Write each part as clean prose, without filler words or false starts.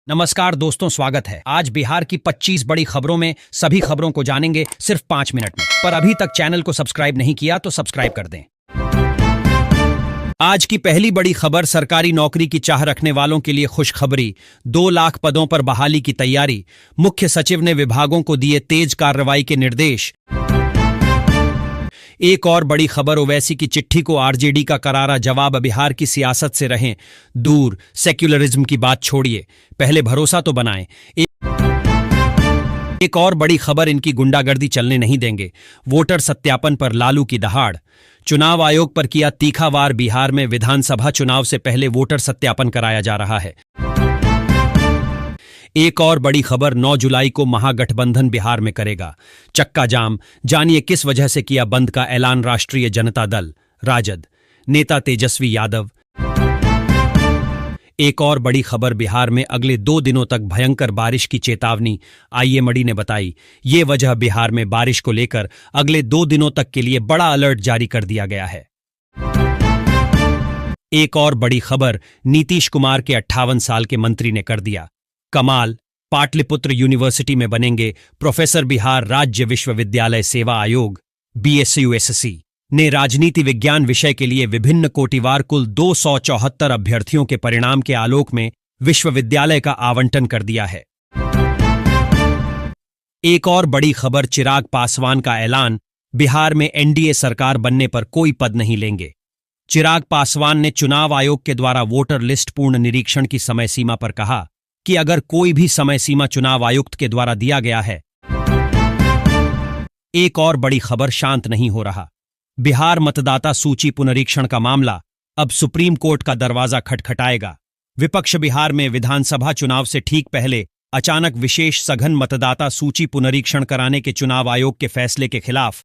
नमस्कार दोस्तों, स्वागत है। आज बिहार की 25 बड़ी खबरों में सभी खबरों को जानेंगे सिर्फ 5 मिनट में। पर अभी तक चैनल को सब्सक्राइब नहीं किया तो सब्सक्राइब कर दें। आज की पहली बड़ी खबर सरकारी नौकरी की चाह रखने वालों के लिए खुशखबरी। 2 लाख पदों पर बहाली की तैयारी। मुख्य सचिव ने विभागों को दिए तेज कार्रवाई के निर्देश। एक और बड़ी खबर, ओवैसी की चिट्ठी को आरजेडी का करारा जवाब। बिहार की सियासत से रहें दूर, सेक्युलरिज्म की बात छोड़िए, पहले भरोसा तो बनाएं। एक और बड़ी खबर, इनकी गुंडागर्दी चलने नहीं देंगे। वोटर सत्यापन पर लालू की दहाड़। चुनाव आयोग पर किया तीखा वार। बिहार में विधानसभा चुनाव से पहले वोटर सत्यापन कराया जा रहा है। एक और बड़ी खबर, 9 जुलाई को महागठबंधन बिहार में करेगा चक्का जाम। जानिए किस वजह से किया बंद का ऐलान राष्ट्रीय जनता दल राजद नेता तेजस्वी यादव। एक और बड़ी खबर, बिहार में अगले 2 दिनों तक भयंकर बारिश की चेतावनी। आईएमडी ने बताई ये वजह। बिहार में बारिश को लेकर अगले 2 दिनों तक के लिए बड़ा अलर्ट जारी कर दिया गया है। एक और बड़ी खबर, नीतीश कुमार के 58 साल के मंत्री ने कर दिया कमाल। पाटलिपुत्र यूनिवर्सिटी में बनेंगे प्रोफेसर। बिहार राज्य विश्वविद्यालय सेवा आयोग BSUSC ने राजनीति विज्ञान विषय के लिए विभिन्न कोटिवार कुल 274 अभ्यर्थियों के परिणाम के आलोक में विश्वविद्यालय का आवंटन कर दिया है। एक और बड़ी खबर, चिराग पासवान का ऐलान। बिहार में एनडीए सरकार बनने पर कोई पद नहीं लेंगे। चिराग पासवान ने चुनाव आयोग के द्वारा वोटर लिस्ट पूर्ण निरीक्षण की समय सीमा पर कहा कि अगर कोई भी समय सीमा चुनाव आयुक्त के द्वारा दिया गया है। एक और बड़ी खबर, शांत नहीं हो रहा बिहार मतदाता सूची पुनरीक्षण का मामला। अब सुप्रीम कोर्ट का दरवाजा खटखटाएगा। विपक्ष बिहार में विधानसभा चुनाव से ठीक पहले अचानक विशेष सघन मतदाता सूची पुनरीक्षण कराने के चुनाव आयोग के फैसले के खिलाफ।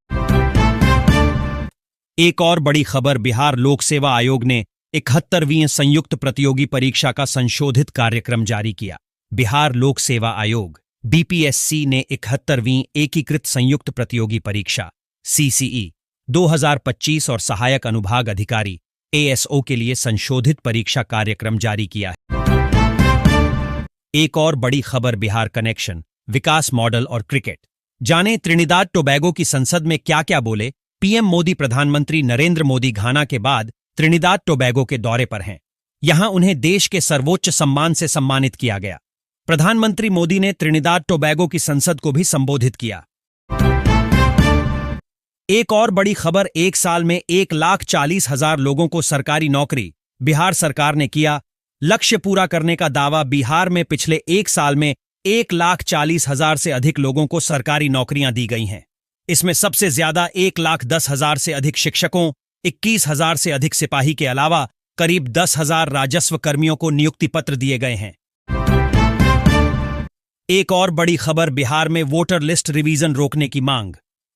एक और बड़ी खबर, बिहार लोक सेवा आयोग ने 71वीं संयुक्त प्रतियोगी परीक्षा का संशोधित कार्यक्रम जारी किया। बिहार लोक सेवा आयोग BPSC ने 71वीं एकीकृत संयुक्त प्रतियोगी परीक्षा CCE 2025 और सहायक अनुभाग अधिकारी ASO के लिए संशोधित परीक्षा कार्यक्रम जारी किया है। एक और बड़ी खबर, बिहार कनेक्शन, विकास मॉडल और क्रिकेट। जानें त्रिनिदाद टोबैगो की संसद में क्या क्या बोले पीएम मोदी। प्रधानमंत्री नरेंद्र मोदी घाना के बाद त्रिनिदाद टोबैगो के दौरे पर हैं। यहां उन्हें देश के सर्वोच्च सम्मान से सम्मानित किया गया। प्रधानमंत्री मोदी ने त्रिनिदाद टोबैगो की संसद को भी संबोधित किया। एक और बड़ी खबर, 1 साल में 1,40,000 लोगों को सरकारी नौकरी। बिहार सरकार ने किया लक्ष्य पूरा करने का दावा। बिहार में पिछले 1 साल में 1,40,000 से अधिक लोगों को सरकारी नौकरियां दी गई हैं। इसमें सबसे ज्यादा 1,10,000 से अधिक शिक्षकों, 21,000 से अधिक सिपाही के अलावा करीब 10,000 राजस्व कर्मियों को नियुक्ति पत्र दिए गए हैं। एक और बड़ी खबर, बिहार में वोटर लिस्ट रिवीजन रोकने की मांग।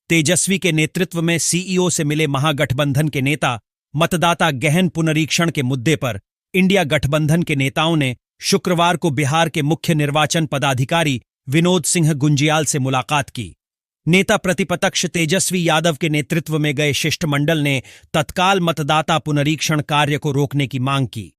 तेजस्वी के नेतृत्व में CEO से मिले महागठबंधन के नेता। मतदाता गहन पुनरीक्षण के मुद्दे पर इंडिया गठबंधन के नेताओं ने शुक्रवार को बिहार के मुख्य निर्वाचन पदाधिकारी विनोद सिंह गुंजियाल से मुलाकात की। नेता प्रतिपक्ष तेजस्वी यादव के नेतृत्व में गए शिष्टमंडल ने तत्काल मतदाता पुनरीक्षण कार्य को रोकने की मांग की।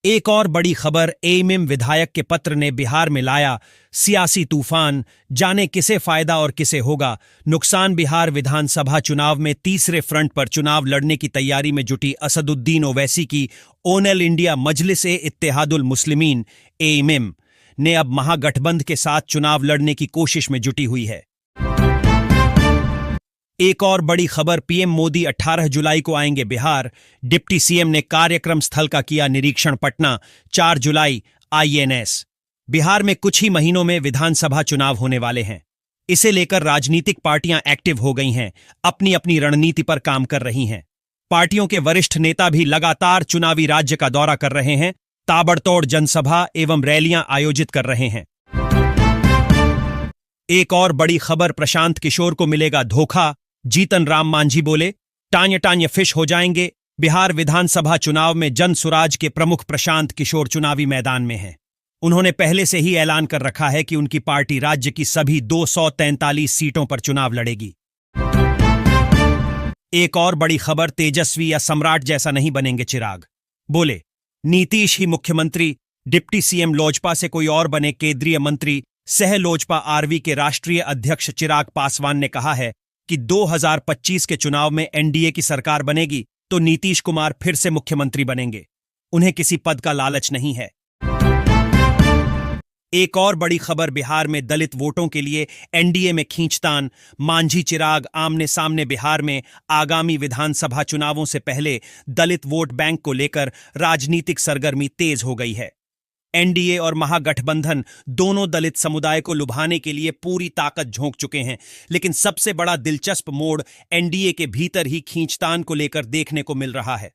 एक और बड़ी खबर, AMM विधायक के पत्र ने बिहार में लाया सियासी तूफान। जाने किसे फायदा और किसे होगा नुकसान। बिहार विधानसभा चुनाव में तीसरे फ्रंट पर चुनाव लड़ने की तैयारी में जुटी असदुद्दीन ओवैसी की ऑल इंडिया मजलिस-ए-इत्तेहादुल मुस्लिमीन AMM ने अब महागठबंधन के साथ चुनाव लड़ने की कोशिश में जुटी हुई है। एक और बड़ी खबर, पीएम मोदी 18 जुलाई को आएंगे बिहार। डिप्टी CM ने कार्यक्रम स्थल का किया निरीक्षण। पटना 4 जुलाई INS। बिहार में कुछ ही महीनों में विधानसभा चुनाव होने वाले हैं। इसे लेकर राजनीतिक पार्टियां एक्टिव हो गई हैं, अपनी अपनी रणनीति पर काम कर रही हैं। पार्टियों के वरिष्ठ नेता भी लगातार चुनावी राज्य का दौरा कर रहे हैं, ताबड़तोड़ जनसभा एवं रैलियां आयोजित कर रहे हैं। एक और बड़ी खबर, प्रशांत किशोर को मिलेगा धोखा। जीतन राम मांझी बोले टान्य टान्य फिश हो जाएंगे। बिहार विधानसभा चुनाव में जनसुराज के प्रमुख प्रशांत किशोर चुनावी मैदान में हैं। उन्होंने पहले से ही ऐलान कर रखा है कि उनकी पार्टी राज्य की सभी 243 सीटों पर चुनाव लड़ेगी। एक और बड़ी खबर, तेजस्वी या सम्राट जैसा नहीं बनेंगे चिराग। बोले नीतीश ही मुख्यमंत्री, डिप्टी सीएम लोजपा से कोई और बने केंद्रीय मंत्री सह लोजपा आरवी के राष्ट्रीय अध्यक्ष चिराग पासवान ने कहा है कि 2025 के चुनाव में एनडीए की सरकार बनेगी तो नीतीश कुमार फिर से मुख्यमंत्री बनेंगे। उन्हें किसी पद का लालच नहीं है। एक और बड़ी खबर, बिहार में दलित वोटों के लिए एनडीए में खींचतान। मांझी चिराग आमने सामने। बिहार में आगामी विधानसभा चुनावों से पहले दलित वोट बैंक को लेकर राजनीतिक सरगर्मी तेज हो गई है। एनडीए और महागठबंधन दोनों दलित समुदाय को लुभाने के लिए पूरी ताकत झोंक चुके हैं, लेकिन सबसे बड़ा दिलचस्प मोड़ एनडीए के भीतर ही खींचतान को लेकर देखने को मिल रहा है।